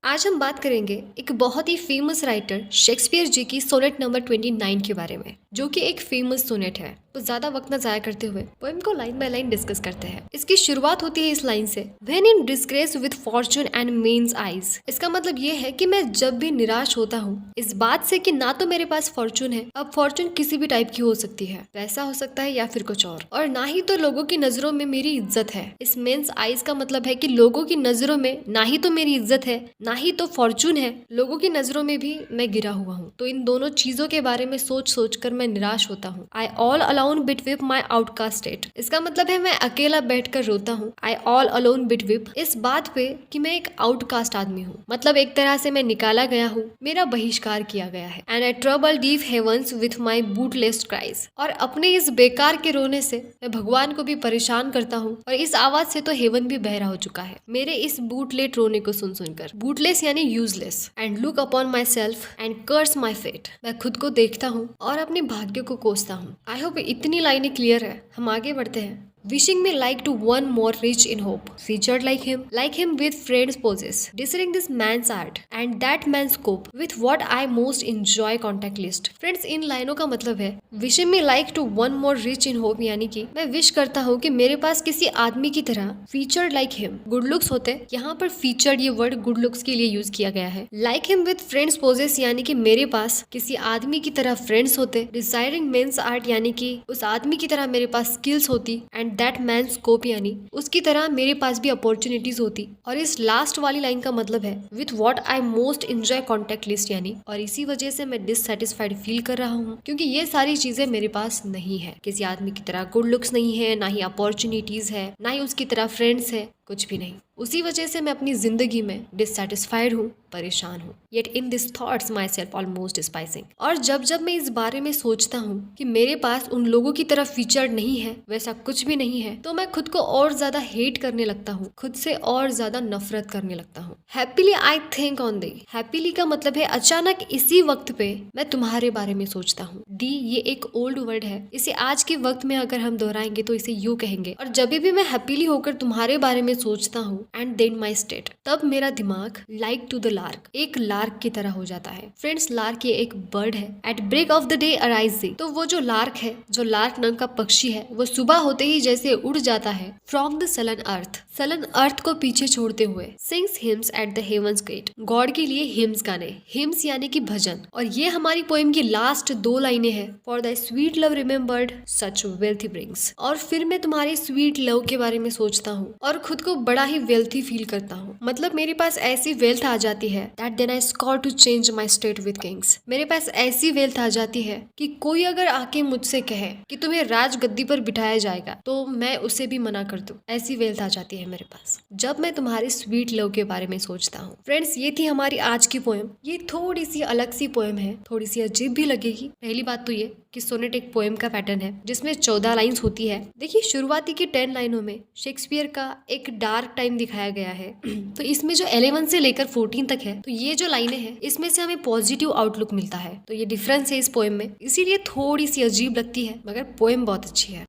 आज हम बात करेंगे एक बहुत ही फेमस राइटर शेक्सपियर जी की सोनेट नंबर 29 के बारे में, जो कि एक फेमस सोनेट है। तो ज्यादा वक्त न जाया करते हुए पोएम को लाइन बाय लाइन डिस्कस करते हैं। इसकी शुरुआत होती है इस लाइन से, when in disgrace with Fortune and men's eyes. इसका मतलब ये है कि मैं जब भी निराश होता हूँ इस बात से कि ना तो मेरे पास फॉर्चून है, अब फॉर्चून किसी भी टाइप की हो सकती है, पैसा हो सकता है या फिर कुछ और ना ही तो लोगों की नजरों में मेरी इज्जत है। इस मेन्स आईज का मतलब है कि लोगों की नजरों में ना ही तो मेरी इज्जत है, ना ही तो फॉर्चून है, लोगों की नजरों में भी मैं गिरा हुआ हूँ। तो इन दोनों चीजों के बारे में सोच सोच कर मैं निराश होता हूँ। आई ऑल अलोन बिटवीप माई आउटकास्ट स्टेट। इसका मतलब है मैं अकेला बैठकर रोता हूँ। आई ऑल अलोन बिटवीप इस बात पे कि मैं एक आउटकास्ट आदमी हूँ, मतलब एक तरह से मैं निकाला गया हूँ, मेरा बहिष्कार किया गया है। And I trouble deaf heavens with my bootless cries. और अपने इस बेकार के रोने से मैं भगवान को भी परेशान करता हूँ, और इस आवाज से तो हेवन भी बहरा हो चुका है मेरे इस बूटलेट रोने को सुन सुनकर। बूटलेस यानी useless. And look upon myself and curse my fate. मैं खुद को देखता हूँ और अपने भाग्य को कोसता हूँ। आई होप इतनी लाइनें क्लियर है। हम आगे बढ़ते हैं। Wishing me like to one more rich in hope, featured like him with friends poses, dissing this man's art and that man's scope with what I most enjoy contact list. Friends, इन लाइनों का मतलब है wishing me like to one more rich in hope, यानी कि मैं wish करता हूँ कि मेरे पास किसी आदमी की तरह featured like him good looks होते। यहाँ पर featured ये वर्ड गुड लुक्स के लिए यूज किया गया है। Like him with friends poses यानी कि मेरे पास किसी आदमी की तरह फ्रेंड्स होते। Desiring men's art यानी कि उस आदमी की तरह मेरे पास स्किल्स होती। एंड दैट मैन स्कोप यानी उसकी तरह मेरे पास भी अपॉर्चुनिटीज होती। और इस लास्ट वाली लाइन का मतलब है with what I most enjoy contact list, यानी और इसी वजह से मैं डिससेटिस्फाइड फील कर रहा हूँ क्योंकि ये सारी चीजें मेरे पास नहीं है। किसी आदमी की तरह गुड लुक्स नहीं है, ना ही अपॉर्चुनिटीज है, ना ही उसकी तरह फ्रेंड्स है, कुछ भी नहीं। उसी वजह से मैं अपनी जिंदगी में डिससेटिस्फाइड हूँ, परेशान हूँ। Yet in this thoughts my self almost spicing. और जब जब मैं इस बारे में सोचता हूँ कि मेरे पास उन लोगों की तरफ फीचर्ड नहीं है, वैसा कुछ भी नहीं है, तो मैं खुद को और ज्यादा हेट करने लगता हूँ, खुद से और ज्यादा नफरत करने लगता हूँ। Happily I think on the. Happily का मतलब है अचानक इसी वक्त पे मैं तुम्हारे बारे में सोचता हूँ। डी ये एक ओल्ड वर्ड है, इसे आज के वक्त में अगर हम दोहराएंगे तो इसे यू कहेंगे। और जब भी मैं हैप्पीली होकर तुम्हारे बारे में सोचता हूँ एंड देन माई स्टेट, तब मेरा दिमाग लाइक टू द लार्क, एक लार्क की तरह हो जाता है। फ्रेंड्स, लार्क ये एक बर्ड है। At break of the day arise दी। तो वो जो लार्क है, जो लार्क नाम का पक्षी है, वो सुबह होते ही जैसे उड़ जाता है फ्रॉम द सलन अर्थ को पीछे छोड़ते हुए। Sings hymns at the heaven's gate. God के लिए हिम्स गाने, हिम्स यानी कि भजन। और ये हमारी पोएम की लास्ट दो लाइनें हैं। For the sweet love remembered such wealthy brings. और फिर मैं तुम्हारे स्वीट लव के बारे में सोचता हूँ और खुद को बड़ा ही वेल्थी फील करता हूँ। मतलब मेरे पास ऐसी वेल्थ आ जाती है that then I scorn to change my state with kings. मेरे पास ऐसी वेल्थ आ जाती है कि कोई अगर आके मुझसे कहे कि तुम्हें राज गद्दी पर बिठाया जाएगा तो मैं उसे भी मना कर दूं। ऐसी वेल्थ आ जाती है मेरे पास जब मैं तुम्हारे स्वीट लव के बारे में सोचता हूँ। फ्रेंड्स, ये थी हमारी आज की पोएम। ये थोड़ी सी अलग सी पोएम है, थोड़ी सी अजीब भी लगेगी। पहली बात तो ये कि सोनेट एक पोएम का पैटर्न है जिसमें 14 लाइंस होती है। देखिए, शुरुआती की 10 लाइनों में शेक्सपियर का एक डार्क टाइम दिखाया गया है तो इसमें जो 11 से लेकर 14 तक है, तो ये जो लाइनें हैं इसमें से हमें पॉजिटिव आउटलुक मिलता है। तो ये डिफरेंस है इस पोएम में, इसीलिए थोड़ी सी अजीब लगती है, मगर पोएम बहुत अच्छी है।